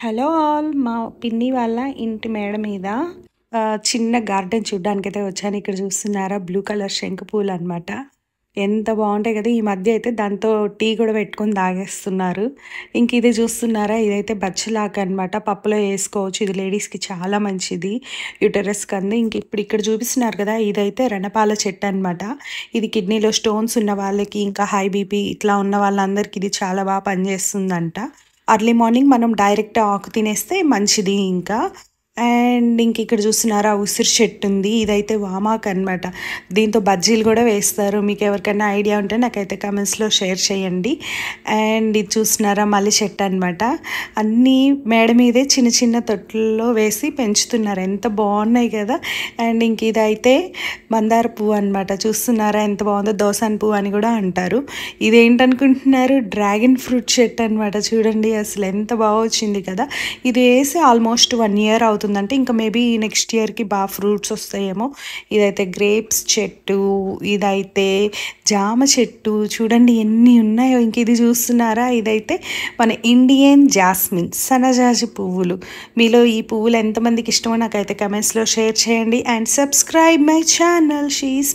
Hello all మా పిన్ని వాళ్ళ ఇంటి మేడ మీద చిన్న గార్డెన్ చూడ్డానికైతే వచ్చాను. ఇక్కడ చూస్తున్నారా బ్లూ కలర్ శంకు పూలు అనమాట. ఎంత బాగుంటాయి కదా! ఈ మధ్య అయితే దాంతో టీ కూడా పెట్టుకొని తాగేస్తున్నారు. ఇంక ఇది చూస్తున్నారా, ఇదైతే బచ్చలాకు అనమాట. పప్పులో వేసుకోవచ్చు. ఇది లేడీస్కి చాలా మంచిది, యూటరస్ కంది. ఇంక ఇప్పుడు ఇక్కడ చూపిస్తున్నారు కదా, ఇదైతే రణపాల చెట్టు అనమాట. ఇది కిడ్నీలో స్టోన్స్ ఉన్న వాళ్ళకి, ఇంకా హై బీపీ ఇట్లా ఉన్న వాళ్ళందరికీ ఇది చాలా బాగా పనిచేస్తుందంట. అర్లీ మార్నింగ్ మనం డైరెక్ట్ ఆకు తినేస్తే మంచిది. ఇంకా ఇంక ఇక్కడ చూస్తున్నారా, ఉసిరి చెట్టు ఉంది. ఇదైతే వామాకు అనమాట. దీంతో బజ్జీలు కూడా వేస్తారు. మీకు ఎవరికైనా ఐడియా ఉంటే నాకైతే కమెంట్స్లో షేర్ చేయండి. ఇది చూస్తున్నారా, మల్లి చెట్టు అనమాట. అన్నీ మేడ మీదే చిన్న చిన్న తొట్టుల్లో వేసి పెంచుతున్నారు. ఎంత బాగున్నాయి కదా! ఇంక ఇదైతే మందార పువ్వు అనమాట. చూస్తున్నారా ఎంత బాగుందో, దోసాన్ పువ్వు అని కూడా అంటారు. ఇదేంటనుకుంటున్నారు, డ్రాగన్ ఫ్రూట్ చెట్టు అనమాట. చూడండి అసలు ఎంత బాగా వచ్చింది కదా! ఇది వేసి ఆల్మోస్ట్ 1 ఇయర్ అవుతుందంటే, ఇంకా మేబీ నెక్స్ట్ ఇయర్కి బాగా ఫ్రూట్స్ వస్తాయేమో. ఇదైతే గ్రేప్స్ చెట్టు, ఇదైతే జామ చెట్టు. చూడండి ఎన్ని ఉన్నాయో. ఇంక ఇది చూస్తున్నారా, ఇదైతే మన ఇండియన్ జాస్మిన్, సన్నజాజి పువ్వులు. మీలో ఈ పువ్వులు ఎంతమందికి ఇష్టమో నాకైతే కమెంట్స్లో షేర్ చేయండి. And subscribe my channel. She is